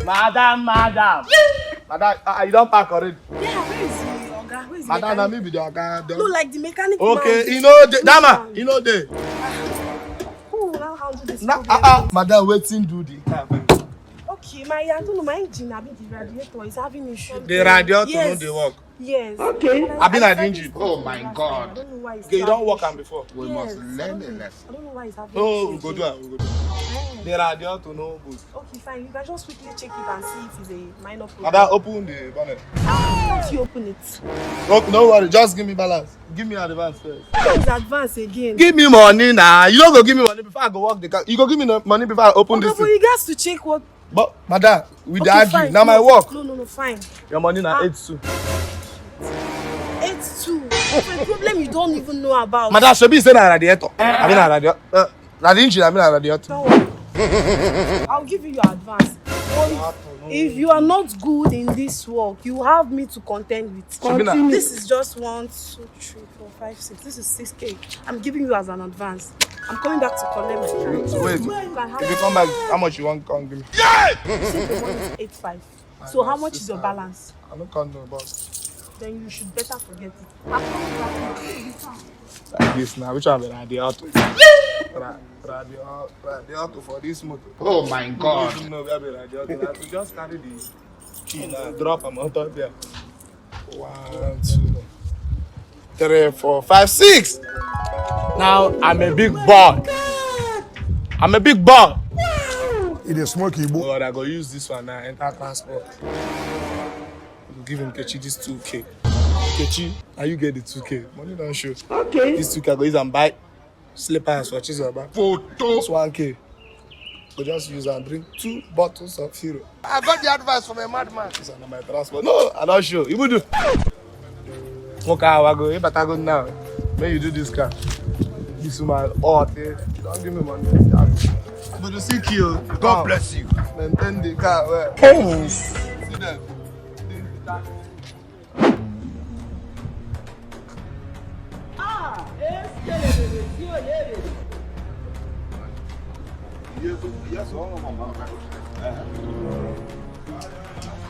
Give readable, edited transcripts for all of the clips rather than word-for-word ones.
Madam. Madam, you don't pack already. Yeah, where is he? Oga, where is Madam, na me be the Oga. No, like the mechanic. Okay, man. you know the Dama, you know the. Who will now handle this? Madam, waiting do the car. Okay, I don't know, my engine, I mean the radiator is having issue. The radiator yes. no dey work. Yes. Okay. I've been at the engine. Oh my God. I don't know why it's Okay, you don't work on before. We must learn a lesson. I don't know why it's having Oh, we issue. go do it. The radiator no good. Okay, fine. You can just quickly check it and see if it's a minor problem. Madam, open the bonnet. Can't you open it? No worry, just give me balance. Give me advance first. It's advance again. Give me money now. You don't go give me money before I go work the car. You go give me money before I open this But thing. you guys to check what. But madam, we Okay, argue. fine. Now my work. No, fine. Your money now 8-2. 8-2. It's a problem you don't even know about. Madam, Shobi say na radiator. I mean na radiator. Na the engine, I mean na radiator. Don't worry. I'll give you your advance. If you are not good in this work, you have me to contend with. This is just 1, 2, 3, 4, 5, 6. This is 6K. I'm giving you as an advance. I'm coming back to collect my car. Wait, if you come back, how much you want come give me? The money is 8.5. So how much is your balance? I don't count no boss. Then you should better forget it. I'm coming back. Like this now, which one be radiator? Radiator for this motor. Oh my God. You know where be radiator. I just carry the key now, drop them on top there. 1, 2, 3, 4, 5, 6. Now I'm a big boy. I'm a big boy. It is smoky, boy. But I go use this one now, enter transport. We'll give him Kechi this 2K. Kechi, now you get the 2K. Money don't show. Okay. This 2K I go use and buy slippers for cheese or back. Photos 1K. Go just use and drink 2 bottles of Hero. I got the advice from a madman. This is my transport. No, I don't show. Igbudu. Okay, I go. You better go now. When you do this car. This woman, don't give me money. But you see, Kyo. God bless you. Maintain the car. Well. Yes. See them.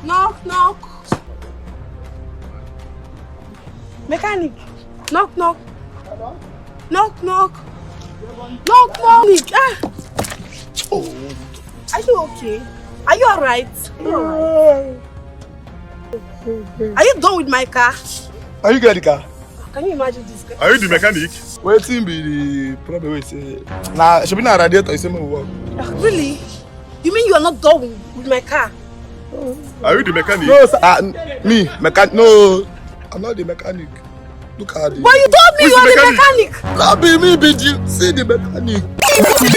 Knock. Mechanic. Knock. Knock. Oh. Are you okay? Are you alright? Are you done with my car? Are you get the car? Can you imagine this guy? Are you the mechanic? Waiting be the problem we say. Nah, should be na radiator. You say me work. Really? You mean you are not done with my car? Are you the mechanic? No, sir. Me mechanic. No, I'm not the mechanic. Look at it. But you told me you are the mechanic. Not be me, be you. See the mechanic. You told me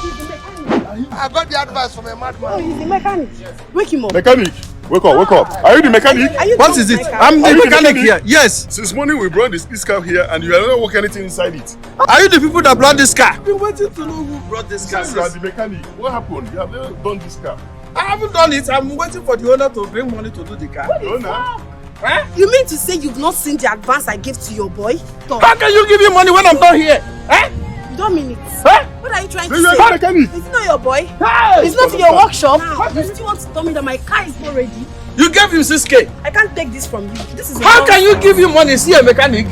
he's the mechanic. I got the advice from a madman. Oh, he's the mechanic. Wake him up. Mechanic, wake up. Are you the mechanic? Are you What done is with it? my car? I'm Are the you the mechanic here. mechanic? Yes. Since morning we brought this car here and you are not working anything inside it. Are you the people that brought this car? I've been waiting to know who brought this car. You are the mechanic. What happened? You have never done this car. I haven't done it. I'm waiting for the owner to bring money to do the car. No, no. Eh? You mean to say you've not seen the advance I gave to your boy? How can you give him money when I'm not here? Eh? You don't mean it. Eh? What are you trying to You are say? the mechanic. It's not your boy. Hey! It's not in your workshop. You still want to tell me that my car is not ready? You gave him 6K. I can't take this from you. This is How can you give him money? See a mechanic?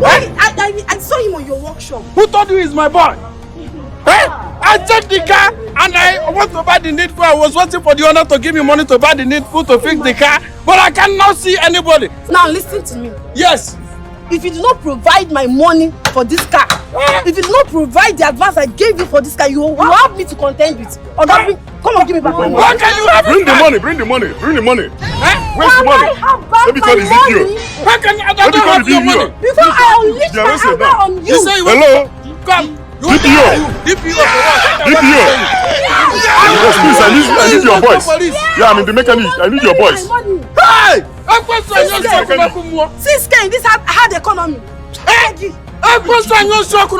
Why? I saw him on your workshop. Who told you he's my boy? Eh? I checked the car and I want to buy the needful. I was waiting for the owner to give me money to buy the needful to fix the car, but I cannot see anybody. Now listen to me. Yes. If you do not provide my money for this car, if you do not provide the advance I gave you for this car, you have me to contend with. Or come on, give me back my money. How can you have Bring it the back? money, bring the money. Eh? Where's the money? I have back Let me my call Ezekiel. money How can I Let don't me call have the your DPO. money? before I unleash Yeah, my what's your anger name? on you. You say you want Hello? come. You want DPO. DPO for what? DPO. Yes, please, I need your voice. Police. Yeah, I'm in the mechanic. I need your voice. Hey! I'm going to your shop. Since in this hard economy. I'm going to your shop.